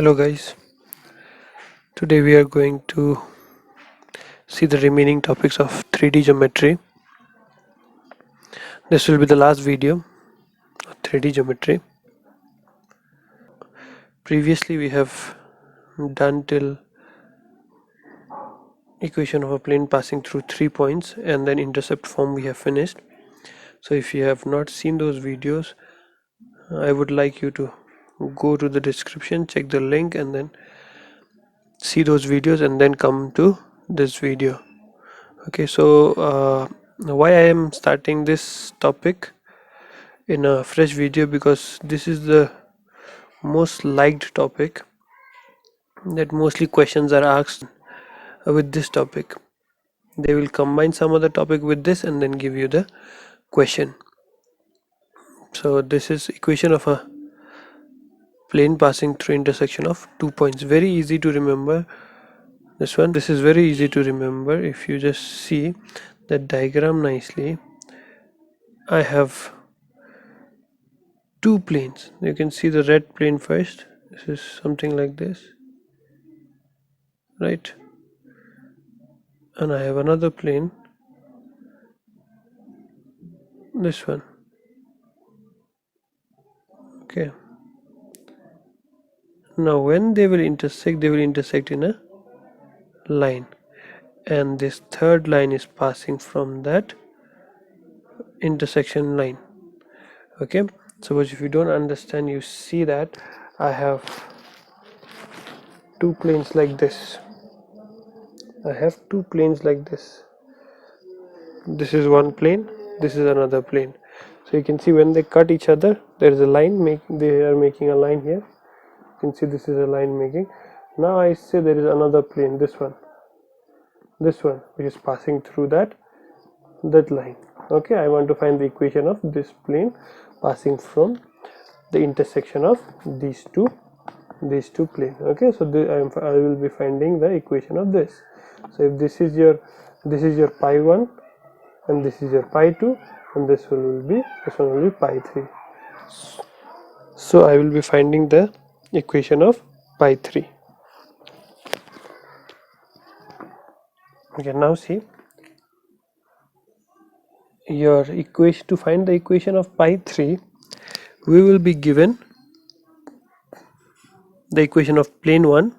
Hello guys, today we are going to see the remaining topics of 3D geometry. This will be the last video of 3D geometry. Previously we have done till equation of a plane passing through 3 points and then intercept form we have finished. So if you have not seen those videos, I would like you to go to the description, check the link and then see those videos and then come to this video. Okay, so why I am starting this topic in a fresh video, because this is the most liked topic, that mostly questions are asked with this topic. They will combine some other topic with this and then give you the question. So this is equation of a plane passing through intersection of 2 points. Very easy to remember this one. This is very easy to remember if you just see the diagram nicely. I have two planes. You can see the red plane first. This is something like this, right? And I have another plane, this one. Okay, now when they will intersect in a line, and this third line is passing from that intersection line. Okay, suppose if you don't understand, you see that I have two planes like this. This is one plane, this is another plane. So you can see when they cut each other, there is a line, they are making a line here. You can see this is a line making. Now I say there is another plane, this one which is passing through that line. Okay, I want to find the equation of this plane passing from the intersection of these two planes. Okay, so I will be finding the equation of this. So if this is your pi 1 and this is your pi 2 and this one will be pi 3. So I will be finding the equation of pi 3. Okay, now see your equation. To find the equation of pi 3, we will be given the equation of plane 1.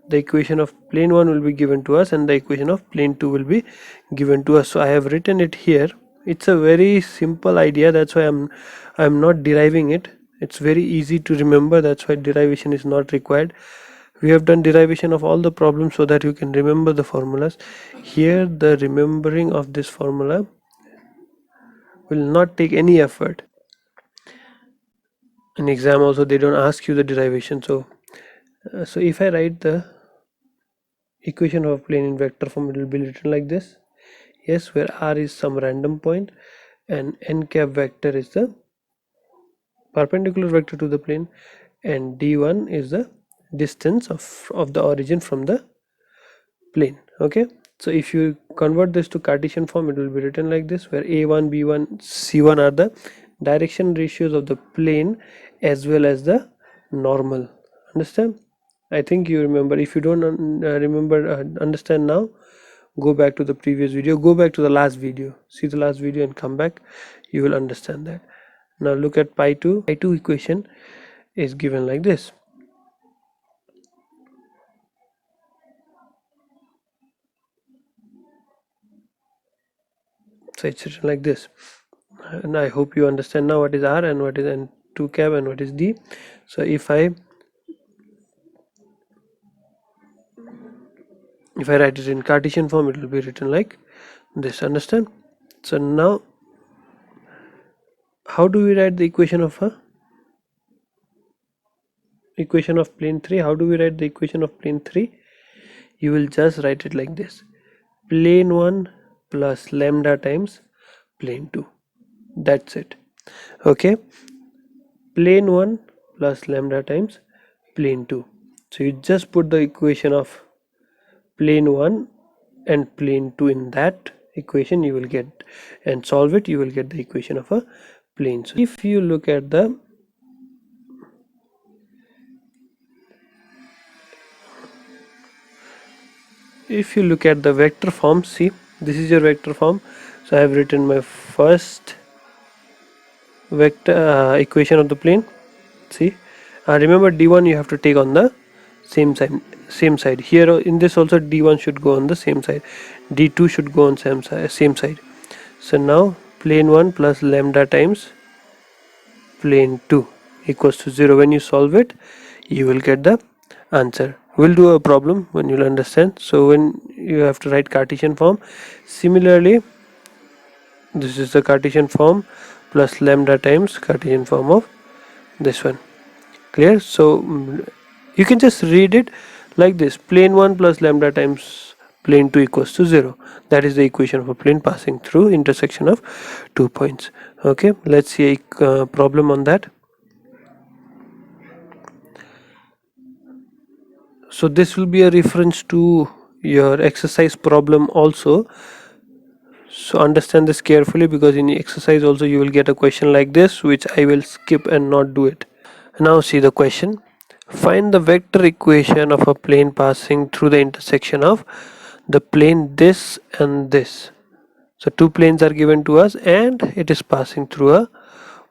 The equation of plane 1 will be given to us and the equation of plane 2 will be given to us. So I have written it here. It's a very simple idea, that's why I'm not deriving it. It's very easy to remember, that's why derivation is not required. We have done derivation of all the problems so that you can remember the formulas. Here the remembering of this formula will not take any effort. In exam also they don't ask you the derivation. So if I write the equation of a plane in vector form, it will be written like this. Yes, where r is some random point and n cap vector is the perpendicular vector to the plane and d1 is the distance of the origin from the plane. Okay, so if you convert this to Cartesian form, it will be written like this, where a1, b1, c1 are the direction ratios of the plane as well as the normal. Understand? I think you remember. If you don't understand now, go back to the previous video, go back to the last video, see the last video and come back, you will understand that. Now look at pi 2 equation is given like this. So it's written like this, and I hope you understand now what is r and what is n2 cap and what is d. So if I write it in Cartesian form, it will be written like this. Understand? So now how do we write the equation of plane 3? How do we write the equation of plane 3? You will just write it like this: plane 1 plus lambda times plane 2. That's it. Okay, plane 1 plus lambda times plane 2. So you just put the equation of plane 1 and plane 2 in that equation, you will get, and solve it, you will get the equation of a plane. So if you look at the if you look at the vector form, see, this is your vector form. So I have written my first vector equation of the plane. See, remember d1 you have to take on the same side. Here in this also d1 should go on the same side, d2 should go on same side. So now plane 1 plus lambda times plane 2 equals to 0. When you solve it, you will get the answer. We'll do a problem when you'll understand. So when you have to write Cartesian form, similarly this is the Cartesian form plus lambda times Cartesian form of this one. Clear? So you can just read it like this: plane 1 plus lambda times plane 2 equals to 0. That is the equation of a plane passing through intersection of 2 points. Okay, let's see a problem on that. So this will be a reference to your exercise problem also. So understand this carefully, because in the exercise also you will get a question like this, which I will skip and not do it. Now see the question. Find the vector equation of a plane passing through the intersection of the plane this and this. So two planes are given to us and it is passing through a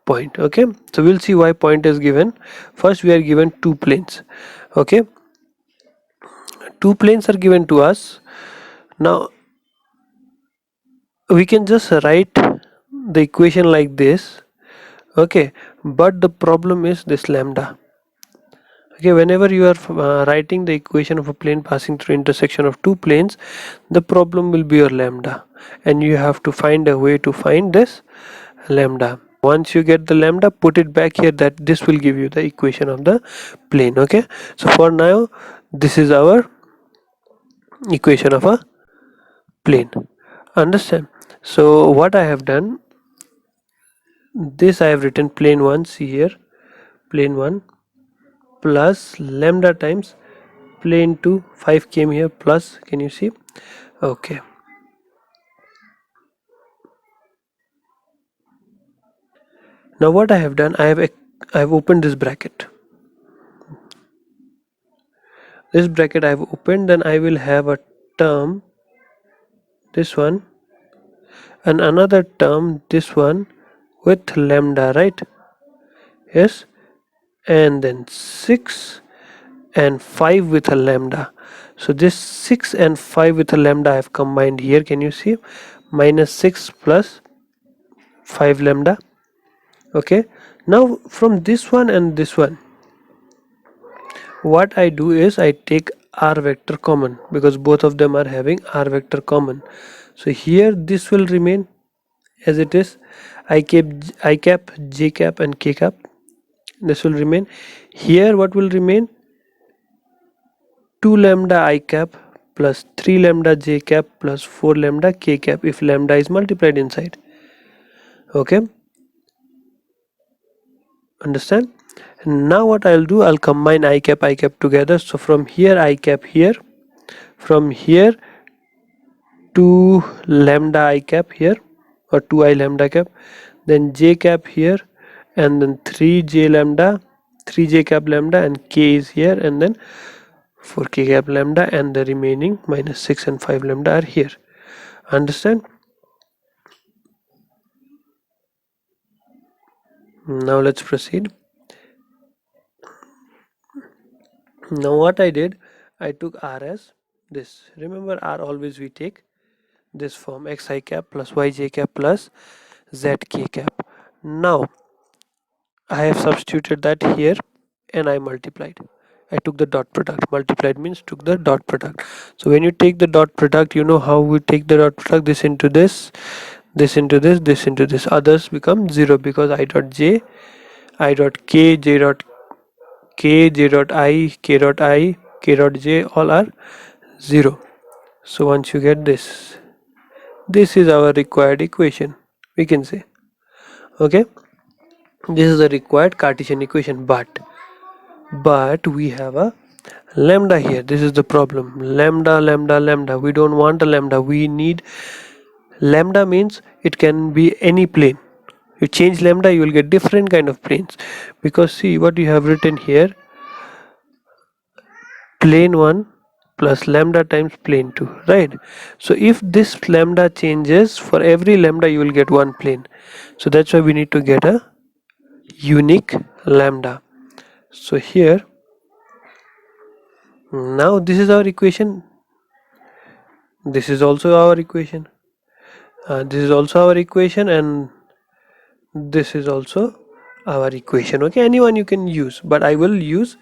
point. Okay, so we'll see why point is given. First we are given two planes. Okay, two planes are given to us. Now we can just write the equation like this. Okay, but the problem is this lambda. Okay, whenever you are writing the equation of a plane passing through intersection of two planes, the problem will be your lambda, and you have to find a way to find this lambda. Once you get the lambda, put it back here, that this will give you the equation of the plane. Okay, so for now this is our equation of a plane. Understand? So what I have done, this I have written plane 1. See here, plane 1 plus lambda times plane 2. 5 came here plus, can you see? Okay, now what I have done, I have opened this bracket. This bracket I have opened, then I will have a term, this one, and another term, this one, with lambda, right? Yes, and then 6 and 5 with a lambda. So this 6 and 5 with a lambda I have combined here, can you see? Minus 6 plus 5 lambda. Okay, now from this one and this one, what I do is I take r vector common, because both of them are having r vector common. So here this will remain as it is. I cap, j cap and k cap, this will remain. Here what will remain? 2 lambda I cap plus 3 lambda j cap plus 4 lambda k cap if lambda is multiplied inside. Okay, understand? And now what I'll do, I'll combine I cap together. So from here I cap here, from here 2 lambda I cap here, or 2 I lambda cap, then j cap here, and then 3j lambda, 3j cap lambda, and k is here, and then 4k cap lambda, and the remaining minus 6 and 5 lambda are here. Understand? Now let's proceed. Now what I did, I took r as this. Remember, r always we take this form, xi cap plus yj cap plus zk cap. Now I have substituted that here and I multiplied. I took the dot product. Multiplied means took the dot product. So when you take the dot product, you know how we take the dot product: this into this, this into this, this into this. Others become 0, because I dot j, I dot k, j dot k, j dot I, k dot I, k dot j, all are 0. So once you get this, this is our required equation, we can say. Okay, this is the required Cartesian equation, but we have a lambda here. This is the problem. Lambda, we don't want a lambda, we need lambda. Means it can be any plane. You change lambda, you will get different kind of planes, because see what you have written here, plane 1 plus lambda times plane 2, right? So if this lambda changes, for every lambda you will get one plane, so that's why we need to get a unique lambda. So here, now this is our equation, this is also our equation, this is also our equation, and this is also our equation. Okay, anyone you can use, but I will use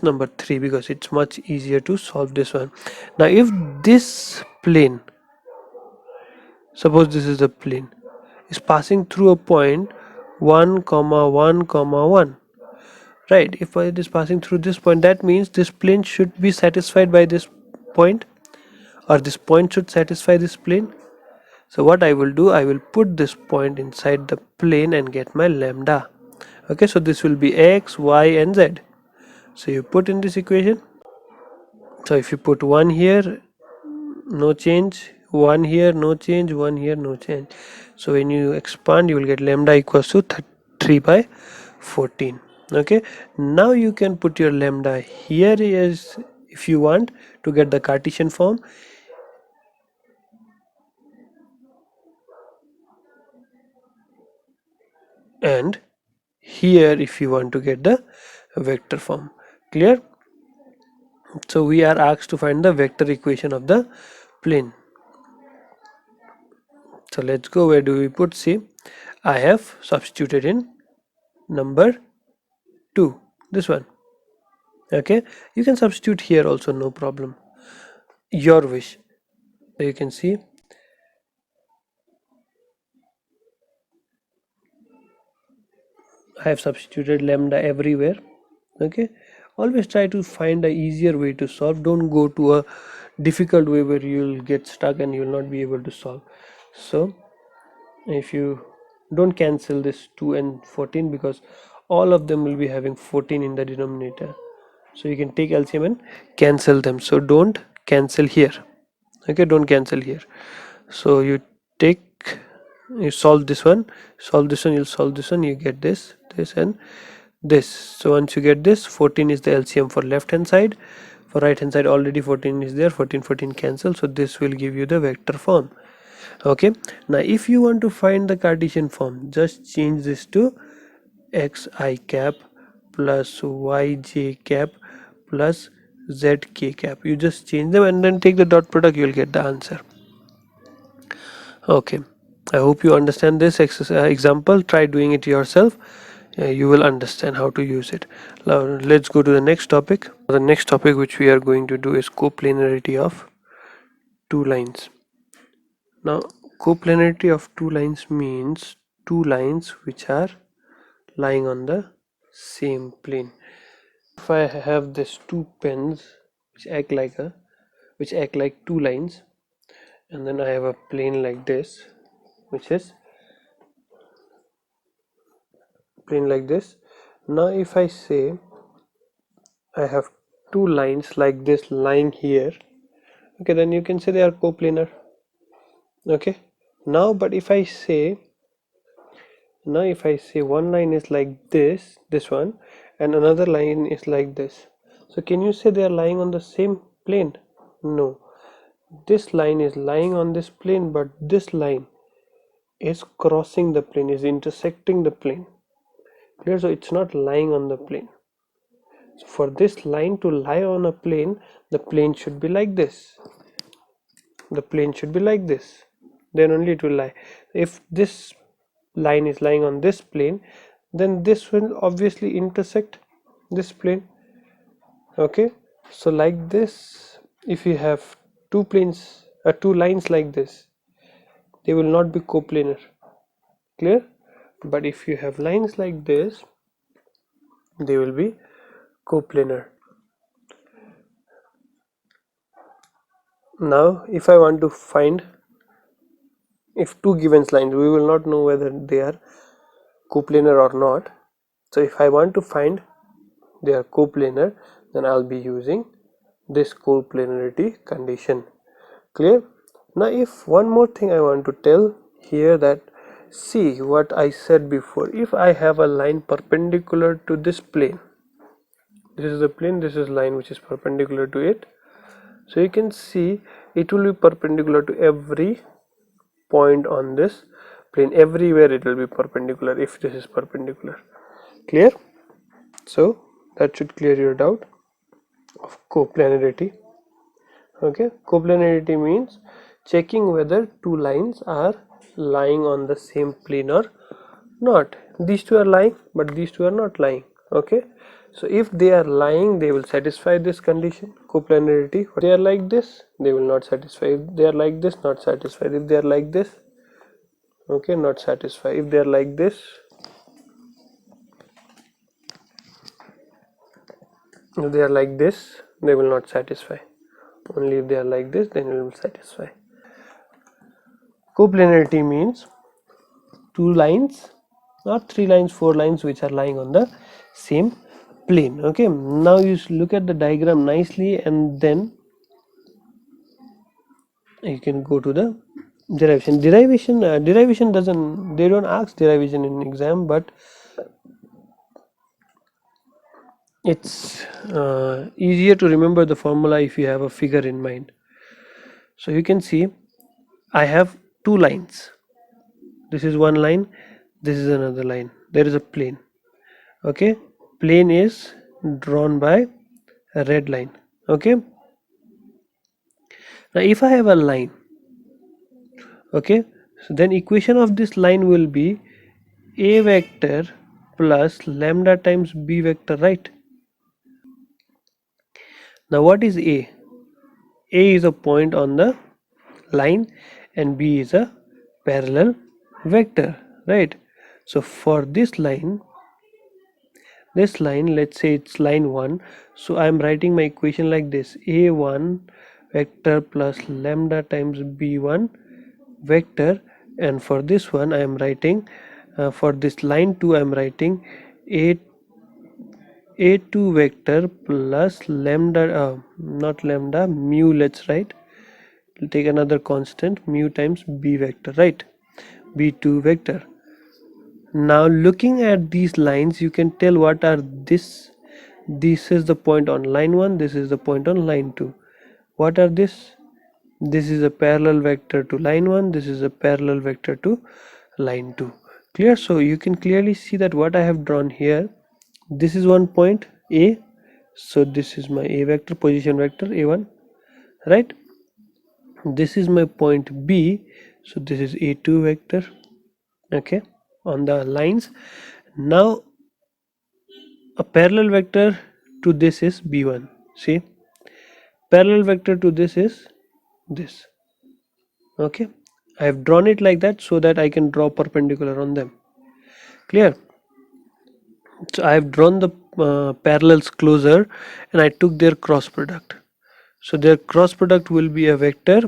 number 3 because it's much easier to solve this one. Now if this plane, suppose this is the plane, is passing through a point 1 comma 1 comma 1, right? If it is passing through this point, that means this plane should be satisfied by this point, or this point should satisfy this plane. So what I will do, I will put this point inside the plane and get my lambda. Okay, so this will be x, y and z. So you put in this equation. So if you put 1 here, no change, 1 here, no change, 1 here, no change. So when you expand, you will get lambda equals to 3 by 14. Okay, now you can put your lambda here is, if you want to get the Cartesian form, and here if you want to get the vector form. Clear? So we are asked to find the vector equation of the plane. So let's go. Where do we put? See, I have substituted in number 2, this one. Okay, you can substitute here also, no problem, your wish. So you can see I have substituted lambda everywhere. Okay, always try to find a easier way to solve. Don't go to a difficult way where you'll get stuck and you'll not be able to solve. So if you don't cancel this 2 and 14, because all of them will be having 14 in the denominator, so you can take LCM and cancel them. So don't cancel here. Okay, don't cancel here. So you take, you solve this one, you'll solve this one, you get this and this. So once you get this, 14 is the LCM for left hand side, for right hand side already 14 is there, 14 cancel, so this will give you the vector form. Okay, now if you want to find the Cartesian form, just change this to xi cap plus yj cap plus zk cap. You just change them and then take the dot product, you will get the answer. Okay, I hope you understand this example. Try doing it yourself. You will understand how to use it. Now let's go to the next topic. The next topic which we are going to do is coplanarity of two lines. Now coplanarity of two lines means two lines which are lying on the same plane. If I have these two pens which act like two lines, and then I have a plane like this, which is plane like this. Now if I say I have two lines like this lying here, okay, then you can say they are coplanar. Okay, now but if I say one line is like this one, and another line is like this, so can you say they are lying on the same plane? No, this line is lying on this plane, but this line is crossing the plane, is intersecting the plane. Clear? So it's not lying on the plane. So for this line to lie on a plane, the plane should be like this, then only it will lie. If this line is lying on this plane, then this will obviously intersect this plane. Okay, so like this, if you have two lines like this, they will not be coplanar. Clear? But if you have lines like this, they will be coplanar. Now if I want to find, if two given lines, we will not know whether they are coplanar or not. So if I want to find they are coplanar, then I'll be using this coplanarity condition. Clear? Now if one more thing I want to tell here, that see what I said before, if I have a line perpendicular to this plane, This is the plane, this is line which is perpendicular to it. So you can see it will be perpendicular to every point on this plane. Everywhere it will be perpendicular if this is perpendicular. Clear? So that should clear your doubt of coplanarity. Okay, coplanarity means checking whether two lines are lying on the same plane or not. These two are lying, but these two are not lying. Okay, so if they are lying, they will satisfy this condition, coplanarity. If they are like this, they will not satisfy. If they are like this, not satisfied. If they are like this, okay, not satisfied. If they are like this, if they are like this, they will not satisfy. Only if they are like this, then it will satisfy. Coplanarity means two lines, not three lines, four lines which are lying on the same plane. Okay, now you look at the diagram nicely, and then you can go to the derivation doesn't, they don't ask derivation in exam, but it's easier to remember the formula if you have a figure in mind. So you can see I have two lines. This is one line, this is another line. There is a plane. Okay, plane is drawn by a red line. Okay, now if I have a line, okay, so then equation of this line will be a vector plus lambda times b vector, right? Now what is a? A is a point on the line and b is a parallel vector, right? So for this line, let's say it's line 1, so I am writing my equation like this: a1 vector plus lambda times b1 vector, and for this one I am writing for this line 2 I am writing a2 vector plus lambda not lambda, mu. Let's write, take another constant, mu times b vector, right? b2 vector. Now looking at these lines, you can tell what are this. This is the point on line 1, this is the point on line 2. What are this? This is a parallel vector to line 1, this is a parallel vector to line 2. Clear? So you can clearly see that what I have drawn here, this is one point A, so this is my A vector, position vector A1, right? This is my point B, so this is A2 vector, okay, on the lines. Now a parallel vector to this is B1. See, parallel vector to this is this. Okay, I have drawn it like that so that I can draw perpendicular on them. Clear? So I have drawn the parallels closer and I took their cross product. So their cross product will be a vector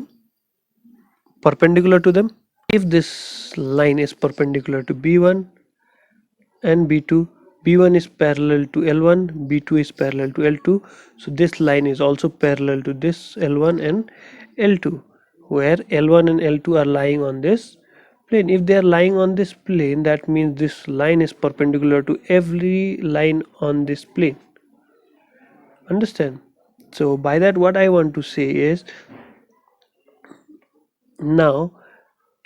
perpendicular to them. If this line is perpendicular to B1 and B2, B1 is parallel to L1, B2 is parallel to L2, so this line is also parallel to this L1 and L2, where L1 and L2 are lying on this plane. If they are lying on this plane, that means this line is perpendicular to every line on this plane. Understand? So by that what I want to say is, now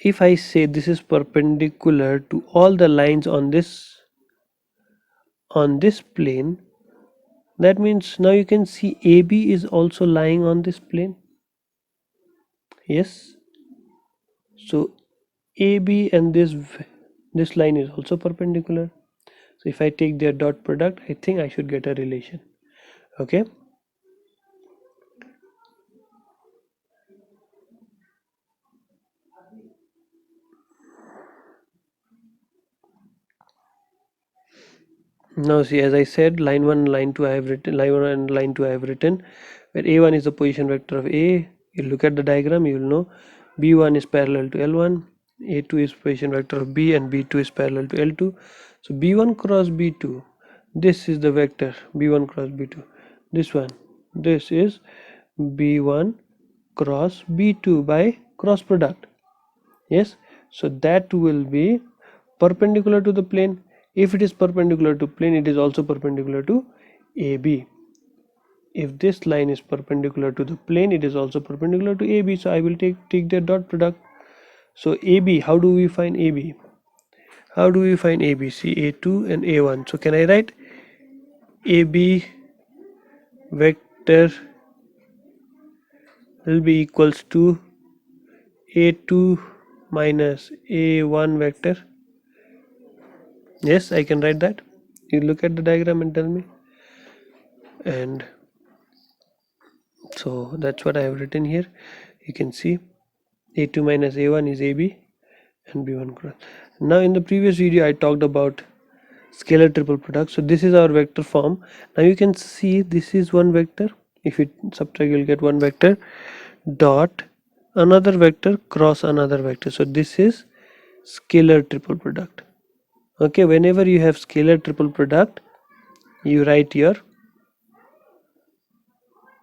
if I say this is perpendicular to all the lines on this plane, that means now you can see AB is also lying on this plane. Yes, so AB and this line is also perpendicular. So if I take their dot product, I think I should get a relation. Okay, now see, as I said, line 1 and line 2 I have written, line 1 and line 2 I have written, where A1 is the position vector of A. You look at the diagram, you will know B1 is parallel to L1, A2 is position vector of B, and B2 is parallel to L2. So B1 cross B2, this is the vector B1 cross B2. This one, this is B1 cross B2 by cross product. Yes, so that will be perpendicular to the plane. If it is perpendicular to plane, it is also perpendicular to AB. If this line is perpendicular to the plane, it is also perpendicular to AB, so I will take their dot product. So AB, how do we find AB? How do we find AB? See, A2 and A1. So can I write AB vector will be equals to A2 minus A1 vector? Yes, I can write that. You look at the diagram and tell me. And so that's what I have written here. You can see A2 minus A1 is AB and B1 cross. Now in the previous video I talked about scalar triple product. So this is our vector form. Now you can see this is one vector. If you subtract, you'll get one vector dot another vector cross another vector. So this is scalar triple product. Okay, whenever you have scalar triple product, you write your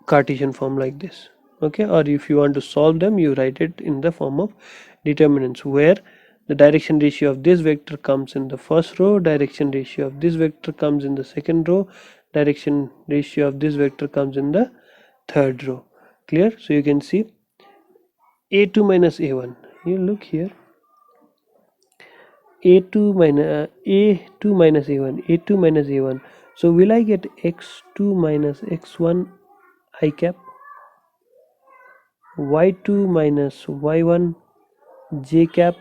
Cartesian form like this. Okay, or if you want to solve them, you write it in the form of determinants, where the direction ratio of this vector comes in the first row, direction ratio of this vector comes in the second row, direction ratio of this vector comes in the third row. Clear? So you can see A2 minus A1. You look here, A2 minus A1, A2 minus A1. So will I get X2 minus X1 I cap, Y2 minus Y1 J cap?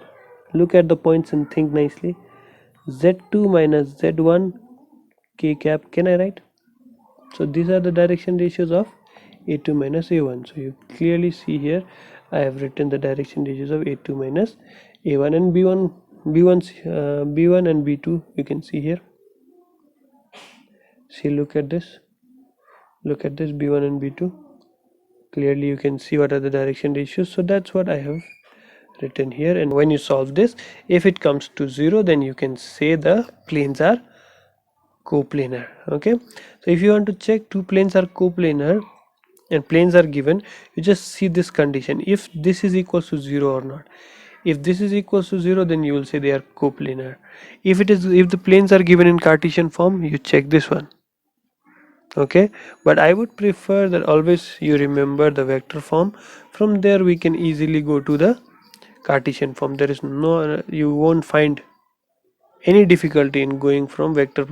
Look at the points and think nicely. Z2 minus Z1 K cap. Can I write? So these are the direction ratios of A2 minus A1. So you clearly see here I have written the direction ratios of A2 minus A1 and B1 and B2. You can see here. See, look at this. Look at this, B1 and B2. Clearly you can see what are the direction ratios. So that's what I have written here. And when you solve this, if it comes to 0, then you can say the planes are coplanar. Okay, so if you want to check two planes are coplanar and planes are given, you just see this condition, if this is equals to 0 or not. If this is equals to 0, then you will say they are coplanar. If the planes are given in Cartesian form, you check this one. Okay, but I would prefer that always you remember the vector form. From there we can easily go to the Cartesian form. There is no, you won't find any difficulty in going from vector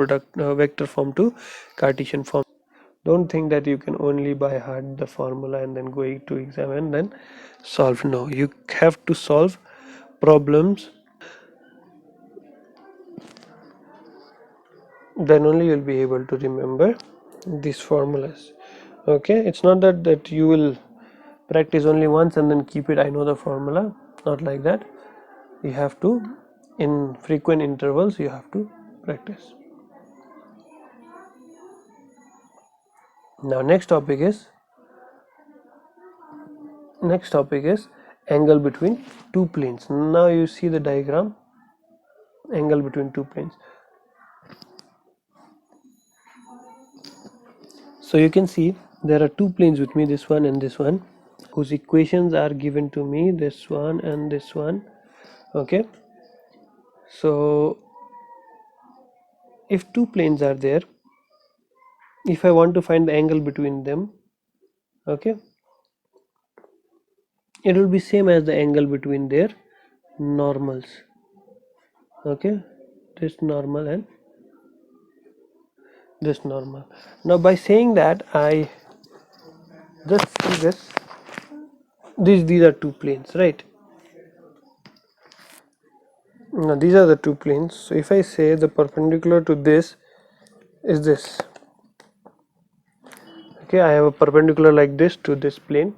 form to Cartesian form. Don't think that you can only by heart the formula and then going to exam and then solve. No, you have to solve problems, then only you'll be able to remember these formulas. Okay, it's not that you will practice only once and then keep it, I know the formula. Not like that. You have to, in frequent intervals, you have to practice. Now next topic is angle between two planes. Now you see the diagram, angle between two planes. So you can see there are two planes with me, this one and this one, whose equations are given to me, this one and this one. Okay, so if two planes are there, if I want to find the angle between them, okay, it will be same as the angle between their normals. Okay, this normal and this normal. Now by saying that, I just see this, these are two planes, right? Now these are the two planes. So if I say the perpendicular to this is this, okay, I have a perpendicular like this to this plane.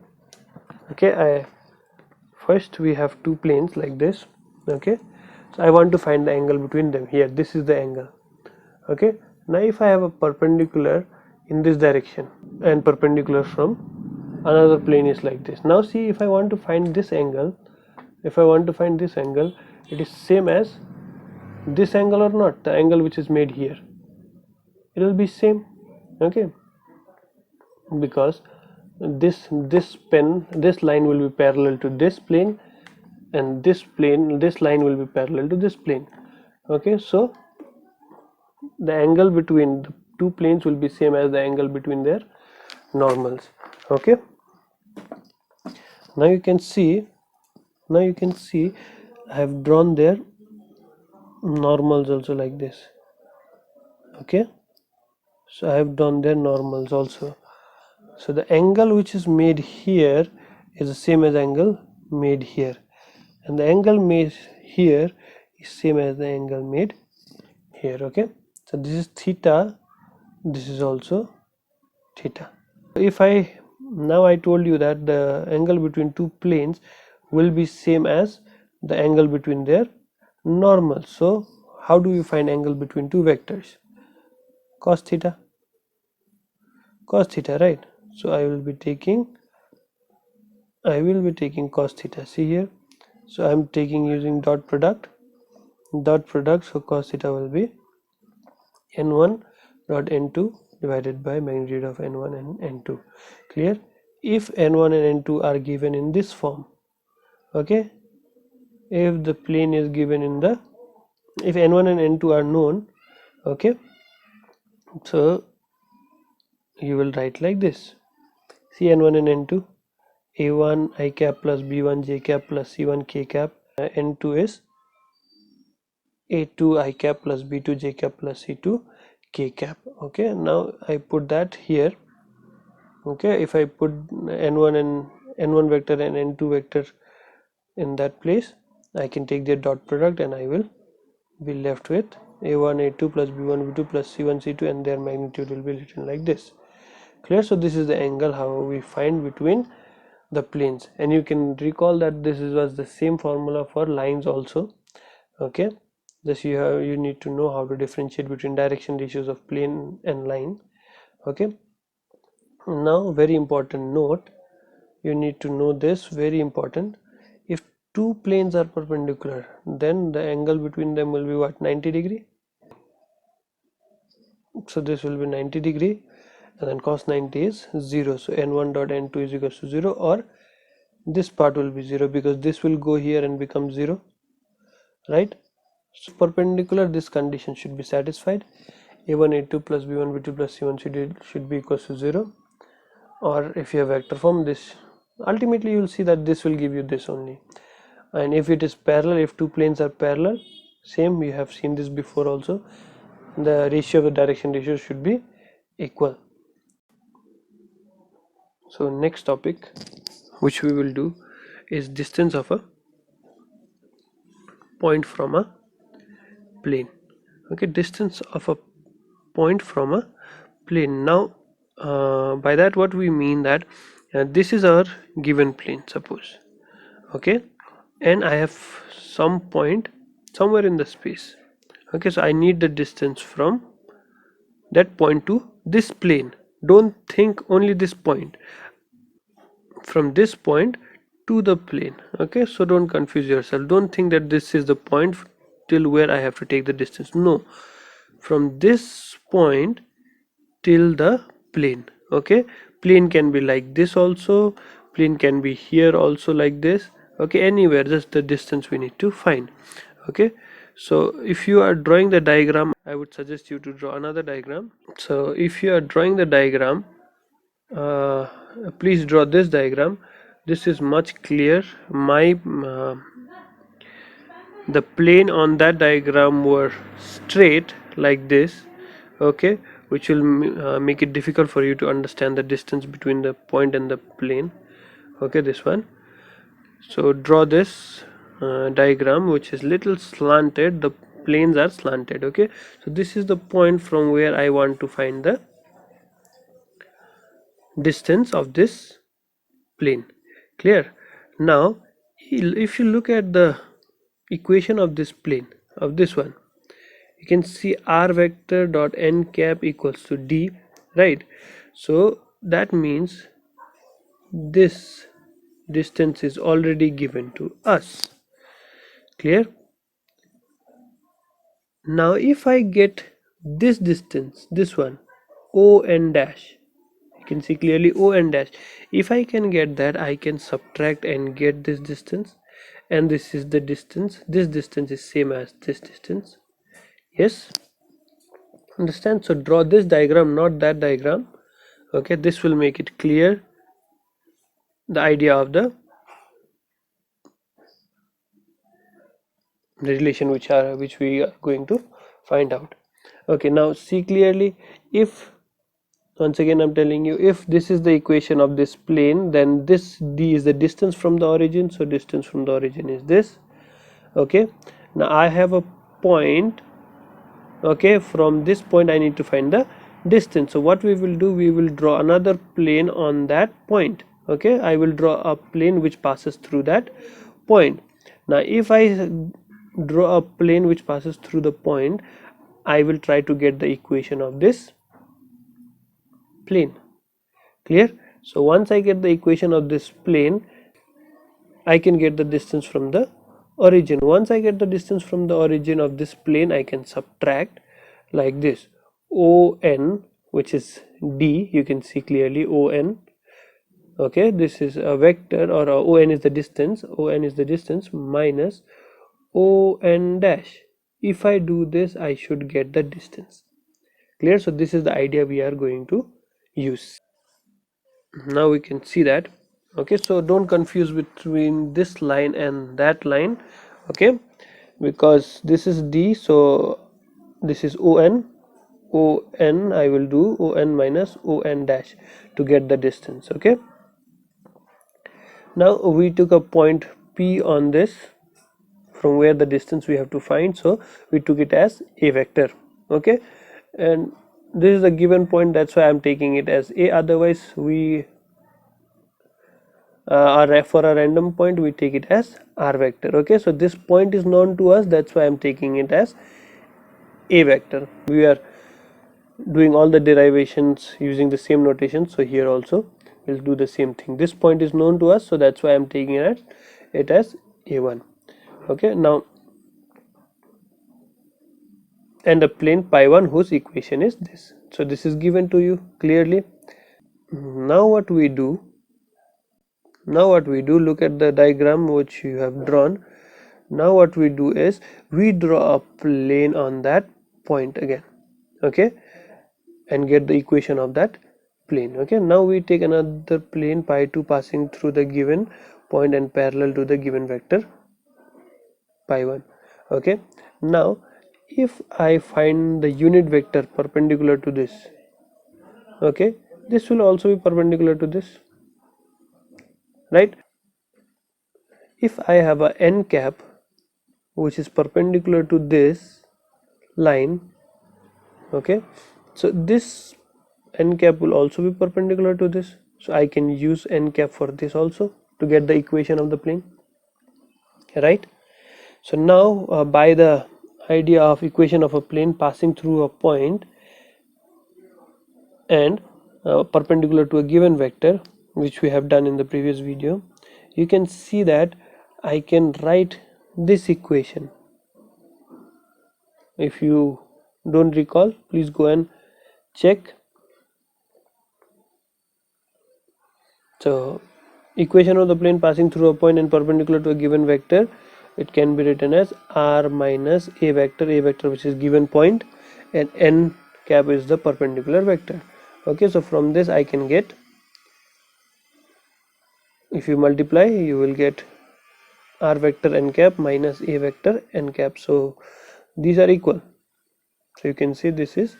Okay, first we have two planes like this. Okay, so I want to find the angle between them. Here, this is the angle. Okay, now if I have a perpendicular in this direction and perpendicular from another plane is like this. Now see, if I want to find this angle, it is same as this angle or not, the angle which is made here, it will be same. Okay, because this line will be parallel to this plane, and this line will be parallel to this plane. Okay, so the angle between two planes will be same as the angle between their normals. Okay, now you can see I have drawn their normals also like this. Okay, so I have drawn their normals also. So the angle which is made here is the same as angle made here, and the angle made here is same as the angle made here. Okay, so this is theta, this is also theta. If I told you that the angle between two planes will be same as the angle between their normals. So how do we find angle between two vectors? Cos theta, right? So I will be taking cos theta. See here, so I'm taking using dot product. So cos theta will be n1 dot n2 divided by magnitude of n1 and n2. Clear? If n1 and n2 are given in this form, okay, if the plane is given in the, if n1 and n2 are known, okay, so you will write like this. See n1 and n2, a1 I cap plus b1 j cap plus c1 k cap, n2 is a2 I cap plus b2 j cap plus c2 k cap. Okay, now I put that here. Okay, if I put n1 vector and n2 vector in that place, I can take their dot product and I will be left with a1 a2 plus b1 b2 plus c1 c2, and their magnitude will be written like this. Clear? So this is the angle how we find between the planes, and you can recall that this was the same formula for lines also. Okay, this you need to know how to differentiate between direction ratios of plane and line. Okay, now very important note, you need to know this, very important. If two planes are perpendicular, then the angle between them will be what? 90 degree. So this will be 90 degree, and then cos 90 is 0. So n1 dot n2 is equals to 0, or this part will be 0 because this will go here and become 0, right? So perpendicular, this condition should be satisfied. a1 a2 plus b1 b2 plus c1 should be equals to 0. Or if you have vector form, this ultimately you will see that this will give you this only. And if it is parallel, if two planes are parallel, same, we have seen this before also, the ratio of the direction ratio should be equal. So next topic which we will do is distance of a point from a plane. Okay, distance of a point from a plane. Now by that what we mean that this is our given plane, suppose. Okay, and I have some point somewhere in the space. Okay, so I need the distance from that point to this plane. Don't think only this point, from this point to the plane. Okay, so don't confuse yourself, don't think that this is the point till where I have to take the distance. No, from this point till the plane. Okay, plane can be like this also, plane can be here also like this. Okay, anywhere, just the distance we need to find. Okay, so if you are drawing the diagram, I would suggest you to draw another diagram. So if you are drawing the diagram, uh, please draw this diagram. This is much clear. My the plane on that diagram were straight like this. Okay, which will make it difficult for you to understand the distance between the point and the plane. Okay, this one. So draw this diagram which is little slanted, the planes are slanted. Okay, so this is the point from where I want to find the distance of this plane. Clear? Now if you look at the equation of this plane, of this one, you can see r vector dot n cap equals to d, right? So that means this distance is already given to us. Clear? Now if I get this distance, this one, o n dash, you can see clearly o n dash, if I can get that, I can subtract and get this distance, and this is the distance, this distance is same as this distance. Yes, Understand? So draw this diagram, not that diagram. Okay, this will make it clear the idea of the relation which we are going to find out. Okay, now see clearly, if once again I'm telling you, if this is the equation of this plane, then this d is the distance from the origin, so distance from the origin is this. Okay, now I have a point. Okay, from this point I need to find the distance. So what we will do, we will draw another plane on that point. Okay, I will draw a plane which passes through that point. Now if I draw a plane which passes through the point, I will try to get the equation of this plane. Clear? So once I get the equation of this plane, I can get the distance from the origin. Once I get the distance from the origin of this plane, I can subtract like this. ON, which is D, you can see clearly ON. Okay, this is a vector, or ON is the distance. ON is the distance minus ON dash. If I do this, I should get the distance. Clear? So this is the idea we are going to use. Now we can see that. Okay, so don't confuse between this line and that line. Okay, because this is D, so this is ON. I will do ON minus ON dash to get the distance. Okay, now we took a point P on this, from where the distance we have to find, so we took it as a vector. Okay, and this is a given point, that's why I'm taking it as a. Otherwise we for a random point we take it as r vector. Okay, so this point is known to us, that's why I'm taking it as a vector. We are doing all the derivations using the same notation, so here also we'll do the same thing. This point is known to us, so that's why I'm taking it as a1. Okay, now, and a plane pi1 whose equation is this. So this is given to you clearly. Now what we do, look at the diagram which you have drawn. Now what we do is we draw a plane on that point again. Okay, and get the equation of that plane. Okay, now we take another plane pi2 passing through the given point and parallel to the given vector pi1. Okay, now if I find the unit vector perpendicular to this, okay, this will also be perpendicular to this, right? If I have a n cap which is perpendicular to this line, okay, so this n cap will also be perpendicular to this, so I can use n cap for this also to get the equation of the plane, right? So now by the idea of equation of a plane passing through a point and perpendicular to a given vector, which we have done in the previous video, you can see that I can write this equation. If you don't recall, please go and check. So equation of the plane passing through a point and perpendicular to a given vector, it can be written as r minus a vector which is given point, and n cap is the perpendicular vector. Okay, so from this I can get, if you multiply, you will get r vector n cap minus a vector n cap. So these are equal, so you can see this is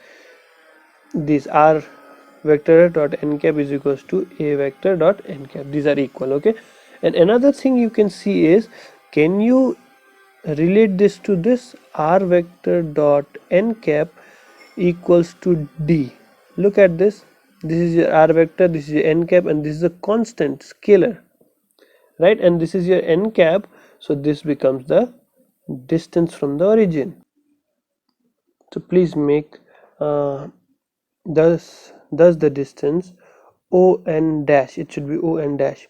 this r vector dot n cap is equals to a vector dot n cap. These are equal. Okay, and another thing you can see is, can you relate this to this? R vector dot n cap equals to d. Look at this, this is your r vector, this is your n cap, and this is a constant scalar, right? And this is your n cap, so this becomes the distance from the origin. So please make thus the distance on dash, it should be on dash,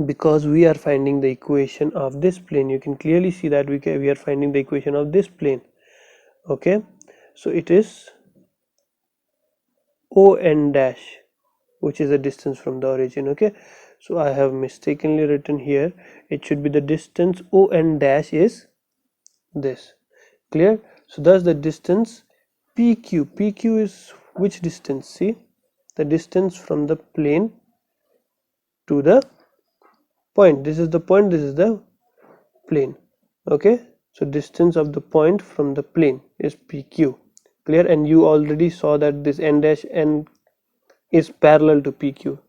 because we are finding the equation of this plane. You can clearly see that we are finding the equation of this plane. Okay, so it is on dash, which is the distance from the origin. Okay, so I have mistakenly written here, it should be the distance on dash is this. Clear? So thus the distance PQ is which distance? See, the distance from the plane to the point. This is the point, this is the plane. Okay, so distance of the point from the plane is PQ. Clear? And you already saw that this n dash n is parallel to PQ.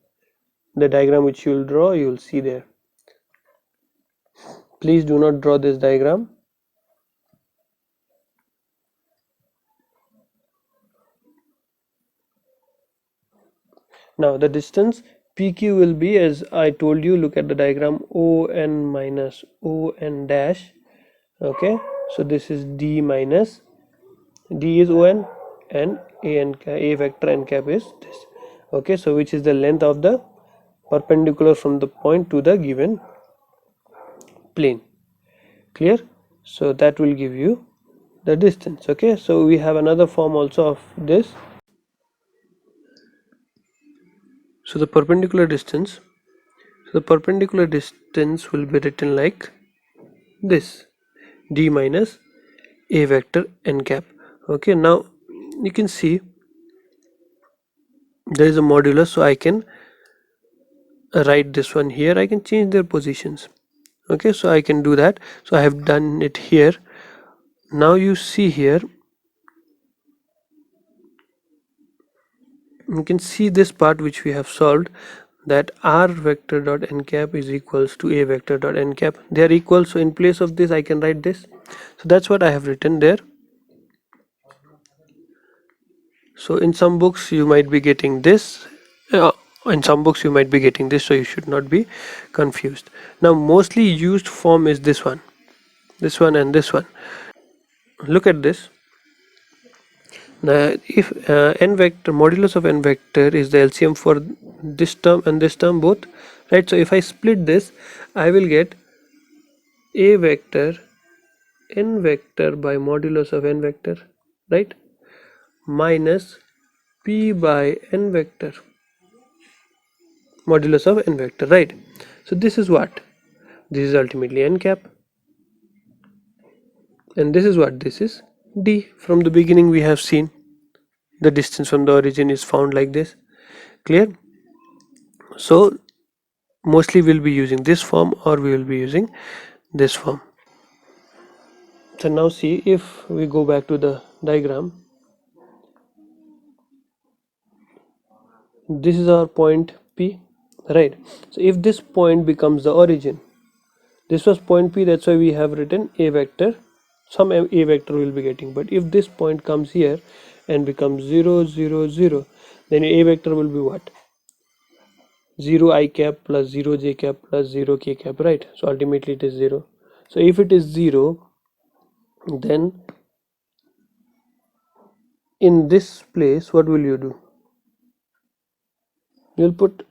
The diagram which you will draw, you will see there. Please do not draw this diagram. Now the distance PQ will be, as I told you, look at the diagram, ON minus ON dash. Okay, so this is D minus D is ON and A vector n cap is this. Okay, so which is the length of the perpendicular from the point to the given plane. Clear? So that will give you the distance. Okay, so we have another form also of this. So the perpendicular distance will be written like this: D minus A vector n cap. Okay, now you can see there is a modulus, so I can write this one here. I can change their positions. Okay, so I can do that. So I have done it here. Now you see here, you can see this part which we have solved, that r vector dot n cap is equals to a vector dot n cap. They are equal, so in place of this I can write this. So that's what I have written there. So in some books you might be getting this, in some books you might be getting this, so you should not be confused. Now mostly used form is this one and this one. Look at this. Now if n vector, modulus of n vector is the LCM for this term and this term both, right? So if I split this, I will get a vector n vector by modulus of n vector, right, minus p by n vector modulus of n vector, right? So this is what? This is ultimately n cap, and this is what? This is d. From the beginning we have seen the distance from the origin is found like this. Clear? So mostly we'll be using this form, or we will be using this form. So now see, if we go back to the diagram, this is our point P, right? So if this point becomes the origin, this was point P, that's why we have written a vector, some a vector will be getting. But if this point comes here and becomes 0 0 0, then a vector will be what? 0 I cap plus 0 j cap plus 0 k cap, right? So ultimately it is 0. So if it is 0, then in this place what will you do? You will put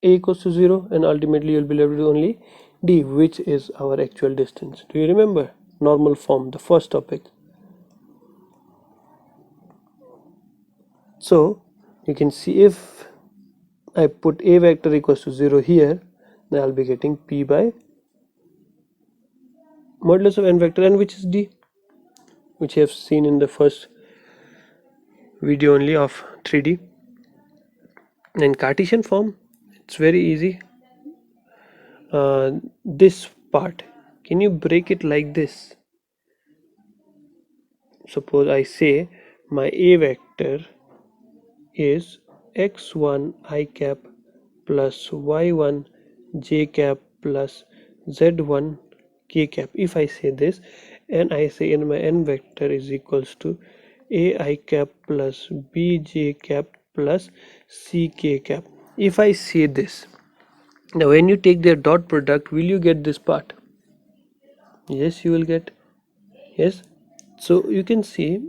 a equals to 0, and ultimately you will be left with only d, which is our actual distance. Do you remember? Normal form, the first topic. So you can see, if I put a vector equals to 0 here, then I'll be getting p by modulus of n vector, and which is d, which you have seen in the first video only of 3D. In Cartesian form, it's very easy. This part, can you break it like this? Suppose I say my a vector is x1 I cap plus y1 j cap plus z1 k cap. If I say this, and I say in my n vector is equals to a I cap plus b j cap plus c k cap. If I say this, now when you take their dot product, will you get this part? Yes, you will get. Yes. So you can see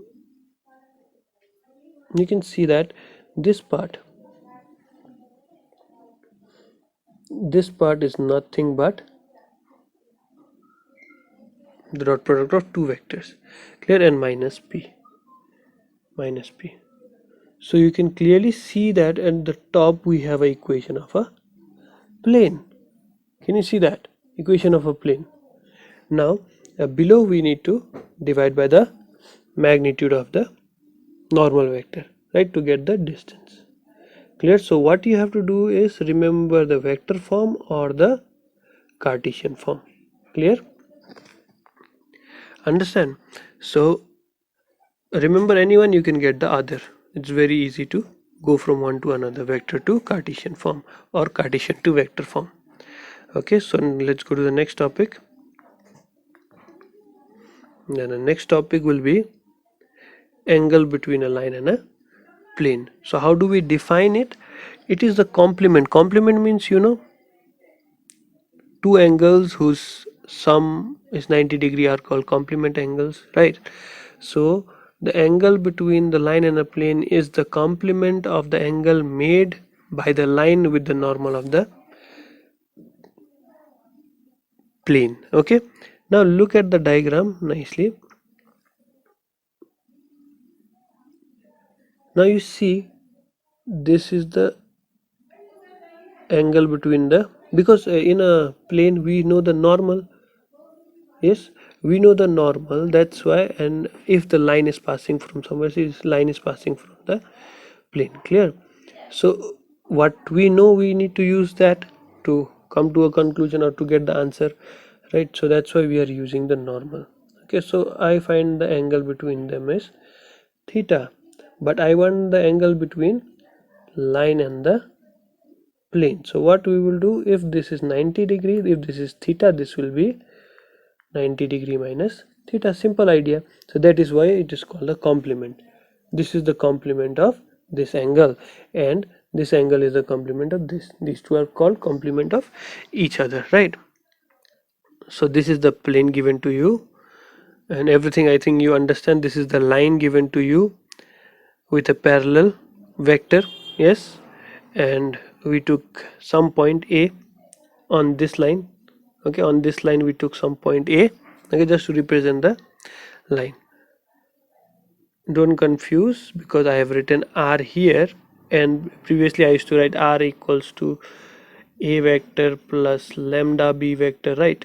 that this part is nothing but the dot product of two vectors. Clear? And minus p. So you can clearly see that at the top we have an equation of a plane. Can you see that? Equation of a plane. Now below we need to divide by the magnitude of the normal vector, right, to get the distance. Clear? So what you have to do is remember the vector form or the Cartesian form. Clear? Understand? So remember anyone, you can get the other. It's very easy to go from one to another, vector to Cartesian form or Cartesian to vector form. Okay, so let's go to the next topic. Then the next topic will be angle between a line and a plane. So how do we define it? It is the complement. Complement means, two angles whose sum is 90 degree are called complement angles, right? So the angle between the line and a plane is the complement of the angle made by the line with the normal of the plane. Okay, now look at the diagram nicely. Now you see, this is the angle between the, because in a plane we know the normal. Yes, we know the normal, that's why. And if the line is passing from somewhere, see, this line is passing from the plane. Clear? So what we know, we need to use that to come to a conclusion or to get the answer, right? So that's why we are using the normal. Okay, so I find the angle between them is theta, but I want the angle between line and the plane. So what we will do, if this is 90 degrees, if this is theta, this will be 90 degree minus theta. Simple idea. So that is why it is called a complement. This is the complement of this angle, and this angle is the complement of this. These two are called complement of each other, right? So this is the plane given to you, and everything I think you understand. This is the line given to you with a parallel vector. Yes, and we took some point A on this line. Okay, on this line we took some point A, okay, just to represent the line. Don't confuse, because I have written R here, and previously I used to write R equals to A vector plus lambda B vector, right?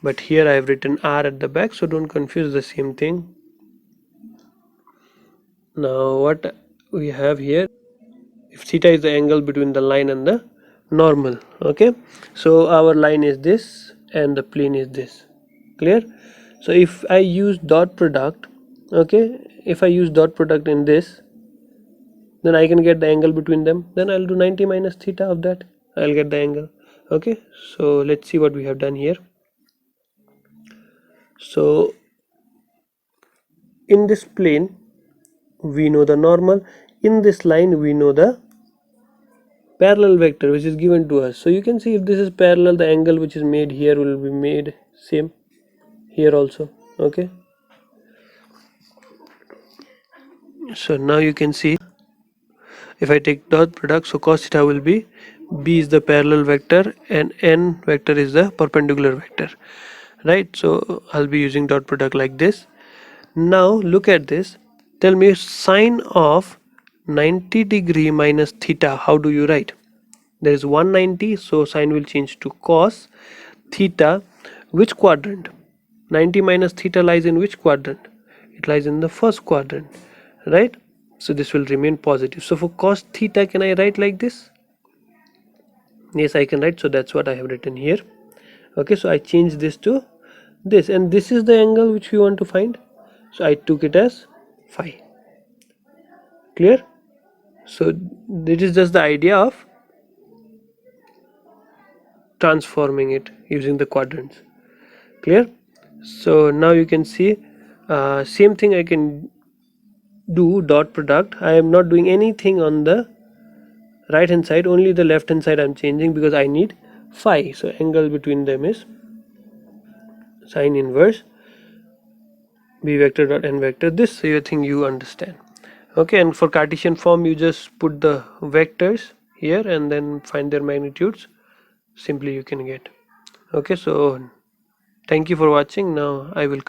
But here I have written R at the back, so don't confuse the same thing. Now what we have here, if theta is the angle between the line and the normal, okay, so our line is this and the plane is this. Clear? So if I use dot product, okay, if I use dot product in this, then I can get the angle between them. Then I'll do 90 minus theta of that, I'll get the angle. Okay, so let's see what we have done here. So in this plane we know the normal, in this line we know the parallel vector which is given to us. So you can see, if this is parallel, the angle which is made here will be made same here also. Okay, so now you can see, if I take dot product, so cos theta will be, B is the parallel vector and N vector is the perpendicular vector, right? So I'll be using dot product like this. Now look at this, tell me sine of 90 degree minus theta, how do you write? There is 190, so sine will change to cos theta. Which quadrant? 90 minus theta lies in which quadrant? It lies in the first quadrant, right? So this will remain positive. So for cos theta, can I write like this? Yes, I can write. So that's what I have written here. Okay, so I change this to this, and this is the angle which we want to find, so I took it as phi. Clear? So this is just the idea of transforming it using the quadrants. Clear? So now you can see, same thing I can do dot product. I am not doing anything on the right hand side, only the left hand side I'm changing, because I need phi. So angle between them is sine inverse B vector dot n vector. This I think you understand. Okay, and for Cartesian form you just put the vectors here and then find their magnitudes. Simply you can get. Okay, so thank you for watching. Now I will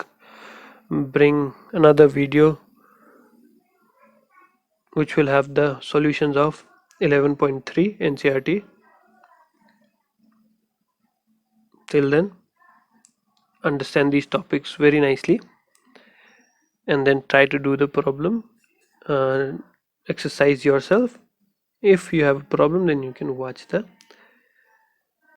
bring another video which will have the solutions of 11.3 NCRT. Till then, understand these topics very nicely. and then try to do the problem, uh, exercise yourself. If you have a problem, then you can watch the